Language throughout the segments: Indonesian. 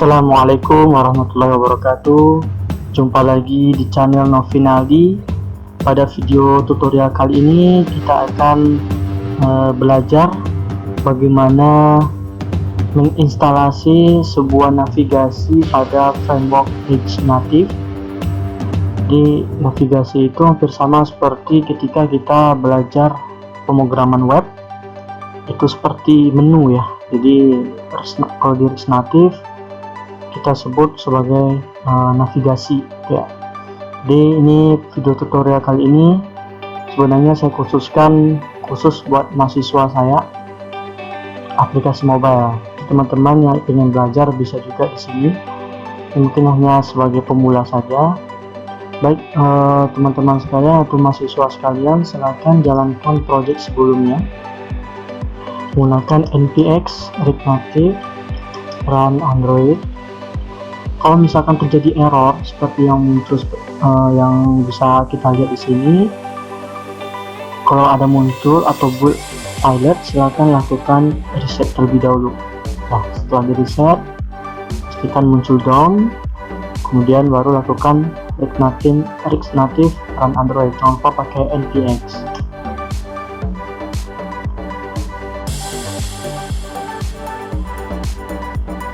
Assalamualaikum warahmatullahi wabarakatuh. Jumpa lagi di channel Novinaldi. Pada video tutorial kali ini kita akan belajar bagaimana menginstalasi sebuah navigasi pada framework Edge Native. Di navigasi itu hampir sama seperti ketika kita belajar pemrograman web, itu seperti menu ya. Jadi kalau di Edge Native kita sebut sebagai navigasi ya. Jadi ini video tutorial kali ini sebenarnya saya khusus buat mahasiswa saya aplikasi mobile. Teman-teman yang ingin belajar bisa juga di sini. Mungkin hanya sebagai pemula saja. Baik teman-teman sekalian atau mahasiswa sekalian, silakan jalankan project sebelumnya menggunakan npx readnative run Android. Kalau misalkan terjadi error seperti yang muncul yang bisa kita lihat di sini, kalau ada muncul atau build pilot, silakan lakukan reset terlebih dahulu. Nah, setelah di reset, pastikan muncul down, kemudian baru lakukan readnative run Android. Jangan lupa pakai npx.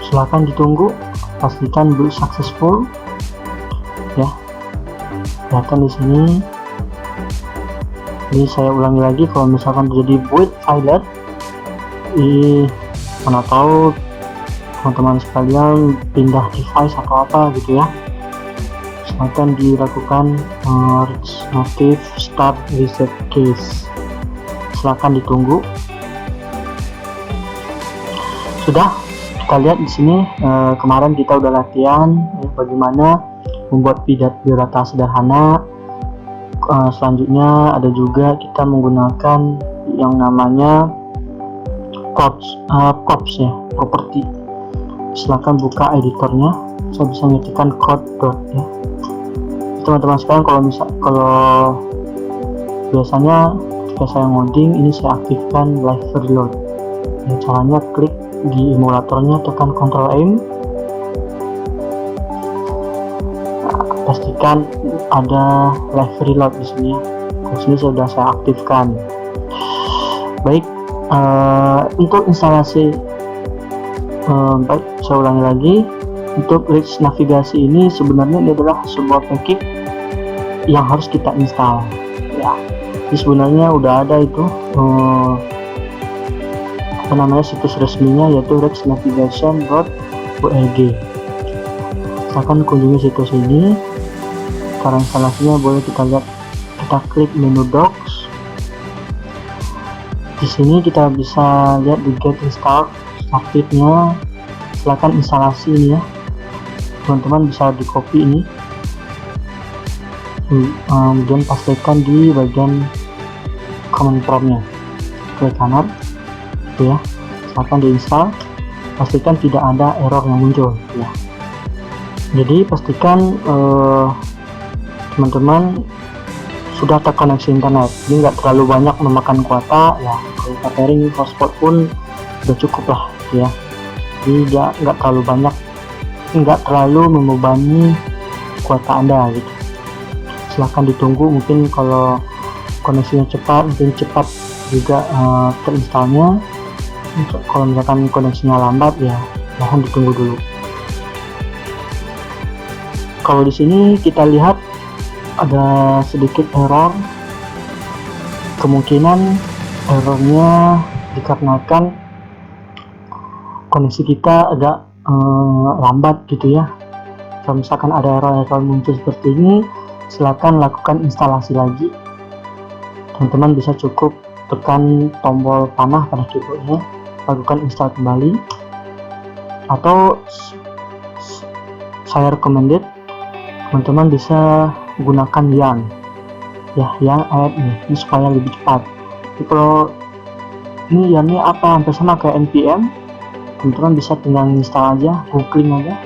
Silakan ditunggu, pastikan build successful ya. Kelihatan di sini. Ini saya ulangi lagi, kalau misalkan terjadi build pilot, mana tahu teman-teman sekalian pindah device atau apa gitu ya, silakan dilakukan readnative start reset case. Silakan ditunggu. Sudah. Kita lihat di sini kemarin kita udah latihan bagaimana membuat biodata sederhana. Selanjutnya ada juga kita menggunakan yang namanya props ya, property. Silakan buka editornya. Saya bisa ngetikkan code ya. Teman-teman sekalian, kalau biasanya ketika saya ngoding ini saya aktifkan live reload. Caranya klik di emulatornya, tekan Ctrl M, pastikan ada live reload di sini ya. Di sini sudah saya aktifkan. Baik, untuk instalasi baik, saya ulangi lagi. Untuk Edge navigasi ini sebenarnya ini adalah sebuah package yang harus kita install ya. Jadi sebenarnya udah ada itu situs resminya, yaitu rexnavigation.org. Silahkan kunjungi situs ini. Cara instalasinya boleh kita lihat, kita klik menu docs. Di sini kita bisa lihat di get installed startnya. Silahkan instalasi ini ya. Teman-teman bisa di copy ini, kemudian pastikan di bagian command promptnya, klik kanan ya. Silahkan diinstal, pastikan tidak ada error yang muncul ya. Jadi pastikan teman-teman sudah terkoneksi internet, jadi nggak terlalu banyak memakan kuota ya. Kalau catering hotspot pun sudah cukup lah ya. Jadi nggak terlalu banyak, nggak terlalu membebani kuota Anda gitu. Silahkan ditunggu, mungkin kalau koneksinya cepat, mungkin cepat juga terinstalnya. Kalau misalkan koneksinya lambat ya mohon ditunggu dulu. Kalau di sini kita lihat ada sedikit error. Kemungkinan errornya dikarenakan koneksi kita agak lambat gitu ya. Kalau misalkan ada error muncul seperti ini, silakan lakukan instalasi lagi. Teman-teman bisa cukup tekan tombol panah pada keyboardnya, lakukan install kembali, atau saya recommended teman-teman bisa gunakan yarn add ini supaya lebih cepat. Jadi kalau ini yarnnya apa, hampir sama kayak npm, teman-teman bisa tinggal install aja, googling aja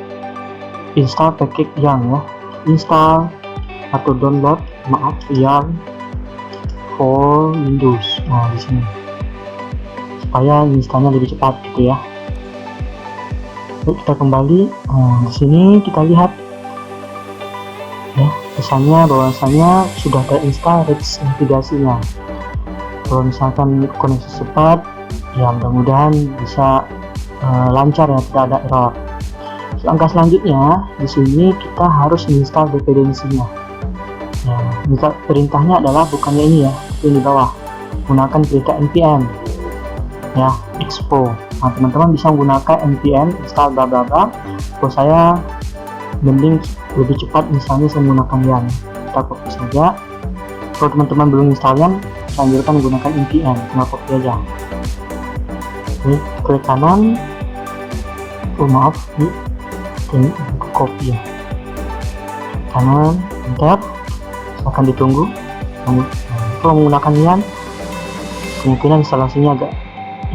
install package yarn ya, install atau download yarn for Windows. Nah, di sini supaya installnya lebih cepat gitu ya. Yuk kita kembali. Di sini kita lihat ya, pesannya bahwasanya sudah terinstall Rix navigasinya. Kalau misalkan koneksi cepat, ya mudah-mudahan bisa lancar ya, tidak ada error. Langkah selanjutnya di sini kita harus install dependensinya. Ya, perintahnya adalah bukannya ini ya, ini di bawah, gunakan perintah npm ya expo. Nah, teman-teman bisa menggunakan npm install bla bla bla. Kalau saya mending lebih cepat, misalnya saya menggunakan YARN. Kita copy saja. Kalau teman-teman belum install YARN, saya anjurkan menggunakan npm, tinggal copy aja. Oke, klik kanan. Maaf, ini copy ya. Kanan, enter. Akan ditunggu. Kalau menggunakan YARN, kemungkinan instalasinya agak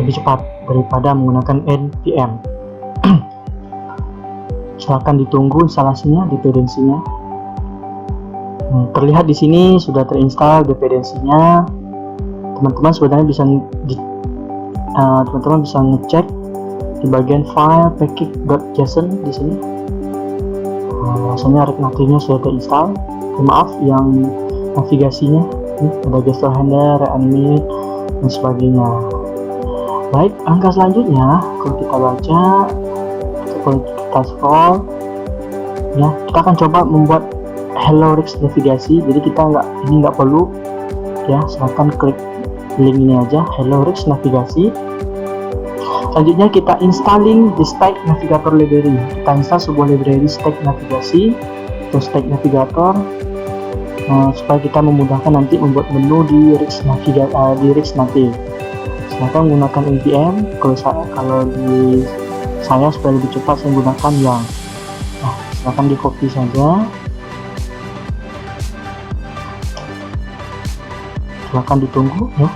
lebih cepat daripada menggunakan npm. Silahkan ditunggu instalasinya, dependensinya. Terlihat di sini sudah terinstall dependensinya. Teman-teman sebenarnya bisa teman-teman bisa ngecek di bagian file package.json di sini. Rasanya Rix native-nya sudah terinstall. Maaf, yang navigasinya ada gesture handler, reanimate dan sebagainya. Baik, langkah selanjutnya kalau kita baca, kalau kita scroll ya, kita akan coba membuat Hello Rix navigasi. Jadi kita nggak perlu ya, silahkan klik link ini aja, Hello Rix navigasi. Selanjutnya kita installing the stack navigator library. Kita install sebuah library stack navigasi atau stack navigator supaya kita memudahkan nanti membuat menu di Rix native. Silahkan menggunakan npm. Kalau di saya supaya lebih cepat saya menggunakan YARN. Nah, silahkan di copy saja. Silahkan ditunggu ya.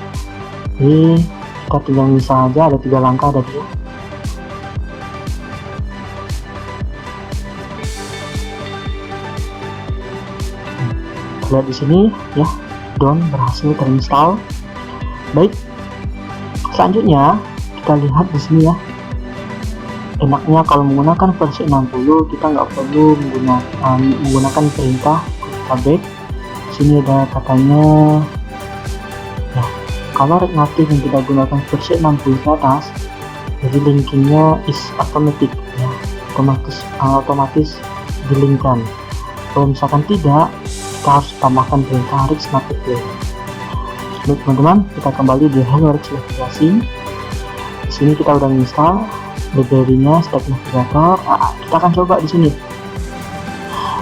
Jadi kita tinggal misal aja, ada 3 langkah tadi ya. Lihat di sini ya, Dawn berhasil terinstall. Baik, selanjutnya kita lihat di sini ya. Enaknya kalau menggunakan versi 60 kita nggak perlu menggunakan perintah back. Sini ada katanya ya, kalau Rix native yang kita gunakan versi 60 ke atas, jadi linkingnya is automatic ya, otomatis dilinkkan. Kalau misalkan tidak, kita harus tambahkan perintah Rix native. Baik teman-teman, kita kembali di Hello Rix navigasi. Di sini kita udah install library-nya stack navigator. Kita akan coba di sini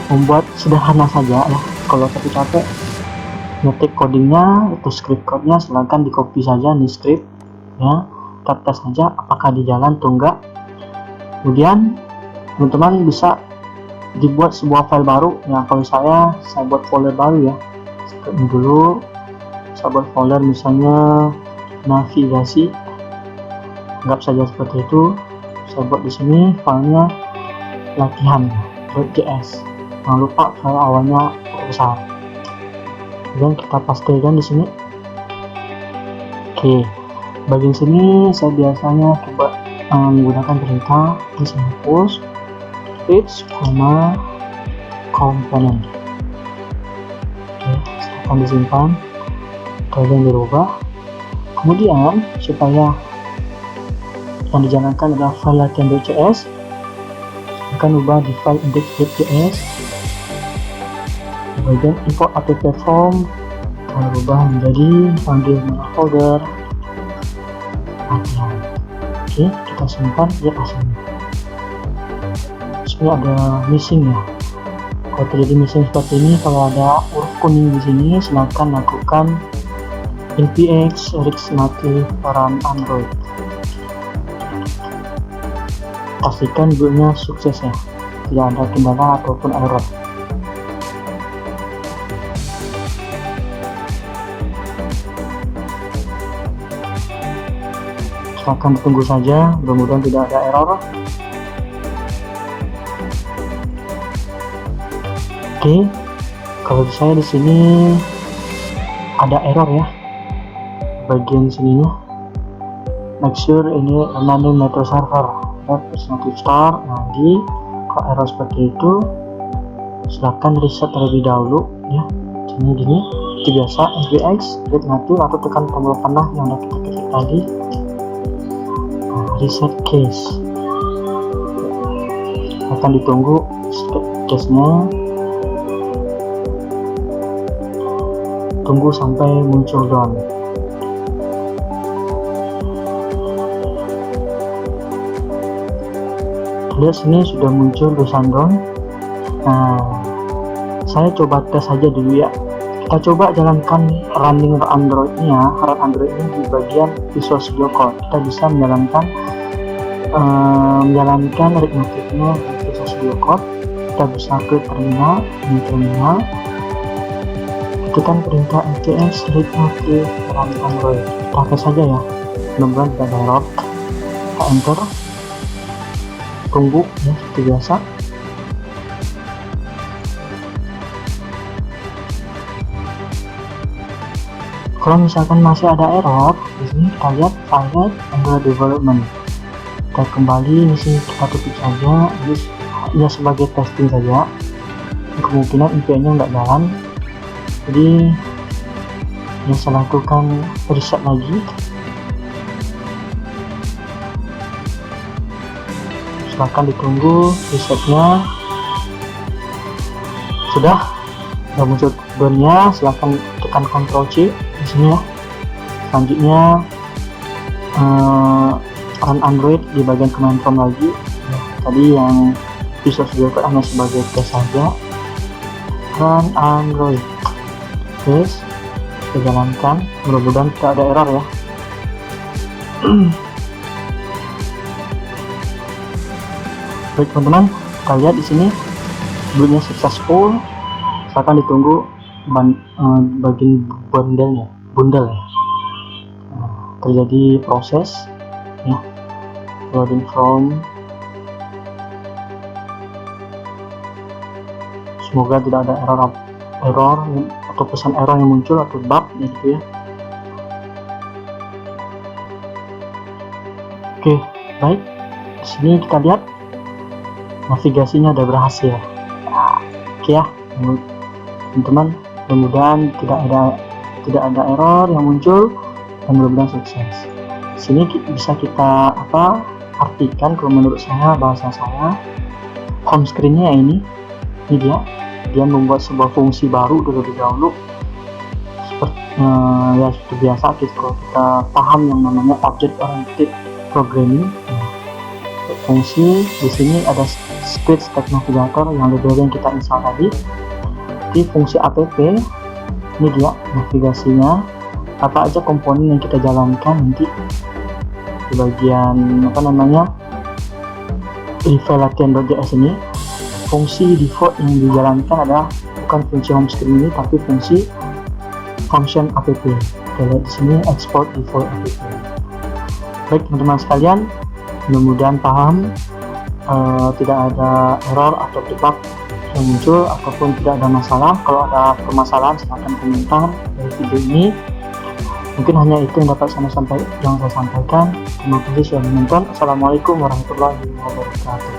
membuat sederhana saja ya. Kalau capek ngetik codingnya atau script code-nya, silahkan di copy saja di script ya. Kita tes saja apakah di jalan atau enggak. Kemudian teman-teman bisa dibuat sebuah file baru ya. Kalau saya buat folder baru ya. Ini dulu saya buat folder misalnya navigasi, anggap saja seperti itu. Saya buat di sini filenya latihan.js. Jangan lupa file awalnya besar. Dan kita pastekan di sini. Oke, bagian sini saya biasanya coba menggunakan perintah di sini push page, component. Oke, silahkan disimpan, kemudian dirubah. Kemudian supaya yang dijalankan adalah file latihan.js, akan ubah di file index.js. Bagian import app form kita ubah menjadi folder latihan. Oke, kita simpan ya aslinya. Sebenarnya ada missing ya. Kalau terjadi missing seperti ini, kalau ada huruf kuning di sini, silakan lakukan npx Rix native run Android. Pastikan buildnya sukses ya, tidak ada kendala ataupun error. Silahkan tunggu saja, mudah-mudahan tidak ada error. Oke, kalau saya di sini ada error ya, bagian sininya. Make sure ini running metro server. add personal star. Nah, di kalau error seperti itu silahkan reset terlebih dahulu ya. Jadi gini, seperti biasa npx read native atau tekan tombol panah yang udah kita ketik tadi. Nah, reset case akan ditunggu case-nya, tunggu sampai muncul down. Lihat sini sudah muncul tulisan down. Nah, saya coba tes saja dulu ya. Kita coba jalankan running Android-nya di bagian Visual Studio Code. Kita bisa menjalankan read native-nya di Visual Studio Code. Kita bisa klik terminal, ini terminal, tekan perintah npx read native run Android. Kita tes saja ya, mudah-mudahan tidak ada error. Kita enter, tunggu ya seperti biasa. Kalau misalkan masih ada error, di sini kita lihat file under development. Kita kembali di sini, kita tutup saja, ya sebagai testing saja. Kemungkinan IPA-nya nggak jalan, jadi ya saya lakukan reset lagi. Silahkan ditunggu resetnya. Sudah muncul downnya, silahkan tekan Ctrl C di sini ya. Selanjutnya run Android di bagian command prompt lagi. Tadi yang Visual Studio Code hanya sebagai tes saja. Run Android, yes, kita jalankan. Mudah-mudahan tidak ada error ya. Baik teman-teman, kita lihat di sini bootnya successful. Silakan ditunggu bagian bundle ya. Terjadi proses ya, loading from. Semoga tidak ada error atau pesan error yang muncul atau bug gitu ya. Oke, baik. Di sini kita lihat navigasinya udah berhasil. Oke ya, teman-teman, mudah-mudahan tidak ada error yang muncul dan mudah-mudahan sukses. Di sini bisa kita artikan, kalau menurut saya, bahasa saya, home screen-nya ini dia membuat sebuah fungsi baru terlebih dahulu. Seperti biasa kalau kita paham yang namanya object oriented programming. Fungsi di sini ada script stack navigator yang library yang kita install tadi. Di fungsi app ini dia navigasinya, apa aja komponen yang kita jalankan nanti di bagian di file latihan.js ini. Fungsi default yang dijalankan adalah bukan fungsi home screen ini, tapi fungsi function app. Kita lihat di sini export default app. Baik teman-teman sekalian, mudah-mudahan paham, tidak ada error atau bug yang muncul ataupun tidak ada masalah. Kalau ada permasalahan silahkan komentar dari video ini. Mungkin hanya itu yang dapat saya sampaikan. Terima kasih sudah menonton. Assalamualaikum warahmatullahi wabarakatuh.